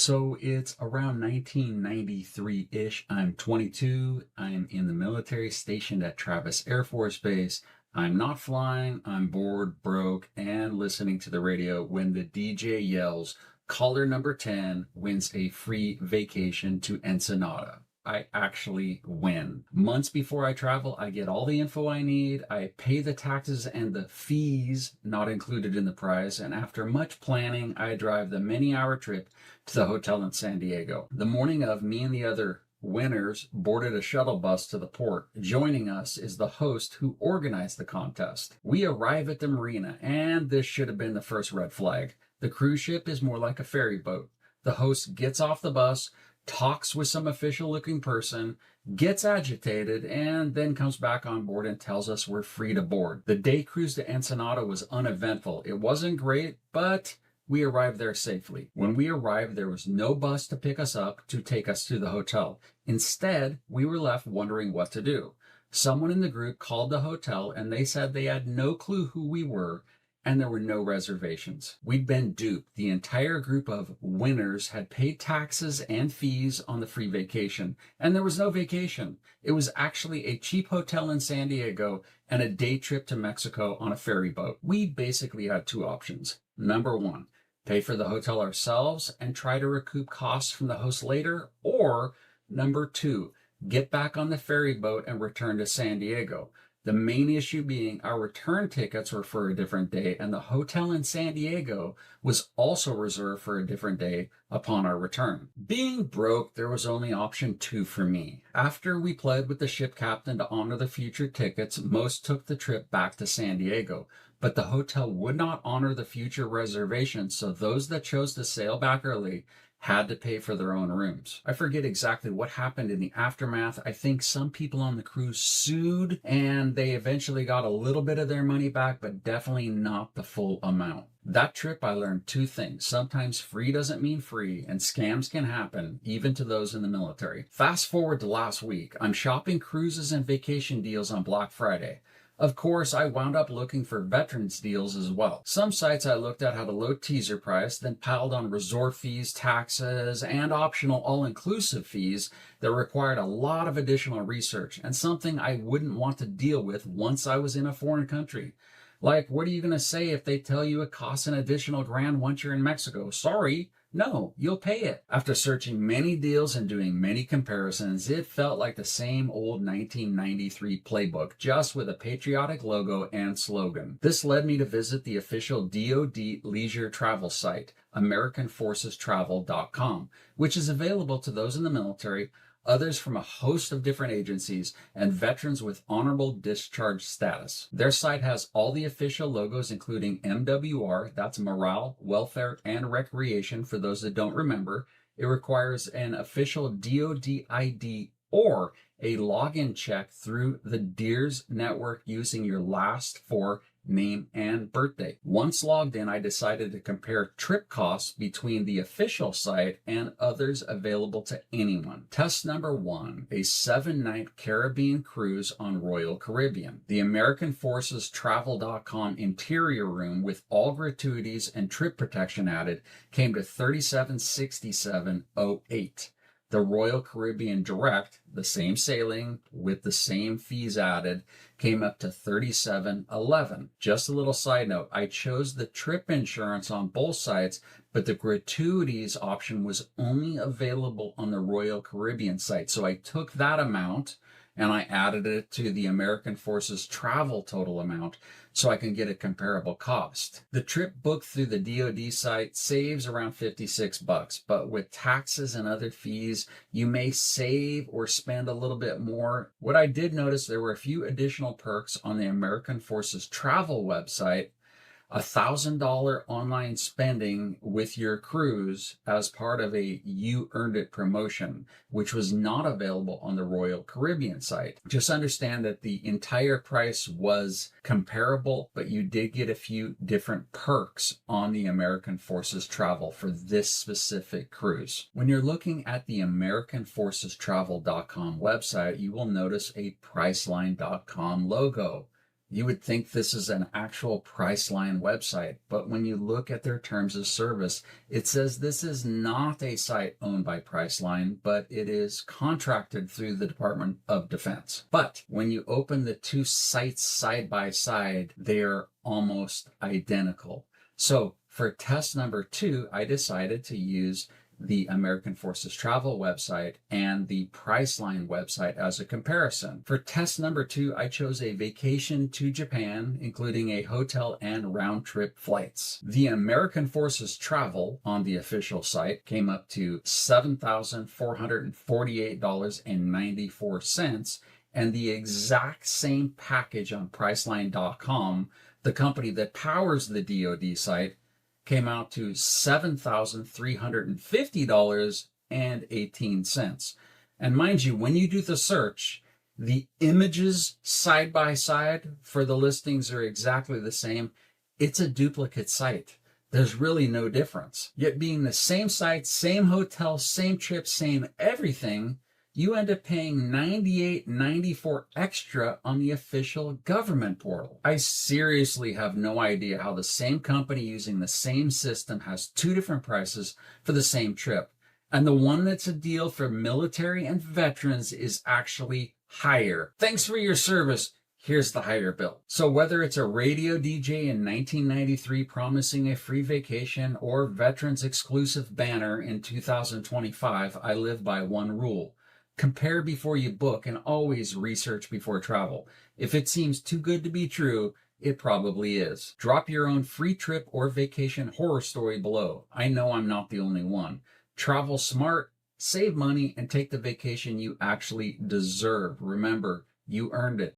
So it's around 1993-ish. I'm 22. I'm in the military stationed at Travis Air Force Base. I'm not flying. I'm bored, broke, and listening to the radio when the DJ yells, caller number 10 wins a free vacation to Ensenada. I actually win. Months before I travel, I get all the info I need. I pay the taxes and the fees not included in the price. And after much planning, I drive the many-hour trip to the hotel in San Diego. The morning of, me and the other winners boarded a shuttle bus to the port. Joining us is the host who organized the contest. We arrive at the marina, and this should have been the first red flag. The cruise ship is more like a ferry boat. The host gets off the bus, talks with some official-looking person, gets agitated, and then comes back on board and tells us we're free to board. The day cruise to Ensenada was uneventful. It wasn't great, but we arrived there safely. When we arrived, there was no bus to pick us up to take us to the hotel. Instead, we were left wondering what to do. Someone in the group called the hotel, and they said they had no clue who we were, and there were no reservations. We'd been duped. The entire group of winners had paid taxes and fees on the free vacation, and there was no vacation. It was actually a cheap hotel in San Diego and a day trip to Mexico on a ferry boat. We basically had two options. Number one, pay for the hotel ourselves and try to recoup costs from the host later, or number two, get back on the ferry boat and return to San Diego. The main issue being our return tickets were for a different day, and the hotel in San Diego was also reserved for a different day upon our return. Being broke, there was only option two for me. After we pled with the ship captain to honor the future tickets, most took the trip back to San Diego, but the hotel would not honor the future reservations, so those that chose to sail back early had to pay for their own rooms. I forget exactly what happened in the aftermath. I think some people on the cruise sued and they eventually got a little bit of their money back, but definitely not the full amount. That trip, I learned two things. Sometimes free doesn't mean free, and scams can happen, even to those in the military. Fast forward to last week. I'm shopping cruises and vacation deals on Black Friday. Of course, I wound up looking for veterans deals as well. Some sites I looked at had a low teaser price, then piled on resort fees, taxes, and optional all-inclusive fees that required a lot of additional research, and something I wouldn't want to deal with once I was in a foreign country. Like, what are you going to say if they tell you it costs an additional $1,000 once you're in Mexico? Sorry. No, you'll pay it. After searching many deals and doing many comparisons, it felt like the same old 1993 playbook, just with a patriotic logo and slogan. This led me to visit the official DoD leisure travel site, AmericanForcesTravel.com, which is available to those in the military, others from a host of different agencies, and veterans with honorable discharge status. Their site has all the official logos, including MWR, that's Morale, Welfare, and Recreation for those that don't remember. It requires an official DoD ID or a login check through the DEERS network using your last four name and birthday. Once logged in, I decided to compare trip costs between the official site and others available to anyone. Test number one, a 7-night Caribbean cruise on Royal Caribbean. The AmericanForcesTravel.com interior room with all gratuities and trip protection added came to $3767.08. The Royal Caribbean Direct, the same sailing with the same fees added, came up to $3711. Just a little side note, I chose the trip insurance on both sites, but the gratuities option was only available on the Royal Caribbean site. So I took that amount and I added it to the American Forces Travel total amount so I can get a comparable cost. The trip booked through the DoD site saves around $56, but with taxes and other fees, you may save or spend a little bit more. What I did notice, there were a few additional perks on the American Forces Travel website. $1,000 online spending with your cruise as part of a You Earned It promotion, which was not available on the Royal Caribbean site. Just understand that the entire price was comparable, but you did get a few different perks on the American Forces Travel for this specific cruise. When you're looking at the AmericanForcesTravel.com website, you will notice a Priceline.com logo. You would think this is an actual Priceline website, but when you look at their terms of service, it says this is not a site owned by Priceline, but it is contracted through the Department of Defense. But when you open the two sites side by side, they're almost identical. So for test number 2, I decided to use the American Forces Travel website and the Priceline website as a comparison. For test number 2, I chose a vacation to Japan, including a hotel and round-trip flights. The American Forces Travel on the official site came up to $7,448.94, and the exact same package on Priceline.com, the company that powers the DoD site, came out to $7,350.18. And mind you, when you do the search, the images side by side for the listings are exactly the same. It's a duplicate site. There's really no difference. Yet being the same site, same hotel, same trip, same everything, you end up paying $98.94 extra on the official government portal. I seriously have no idea how the same company using the same system has two different prices for the same trip. And the one that's a deal for military and veterans is actually higher. Thanks for your service. Here's the higher bill. So whether it's a radio DJ in 1993 promising a free vacation or veterans exclusive banner in 2025, I live by one rule. Compare before you book and always research before travel. If it seems too good to be true, it probably is. Drop your own free trip or vacation horror story below. I know I'm not the only one. Travel smart, save money, and take the vacation you actually deserve. Remember, you earned it.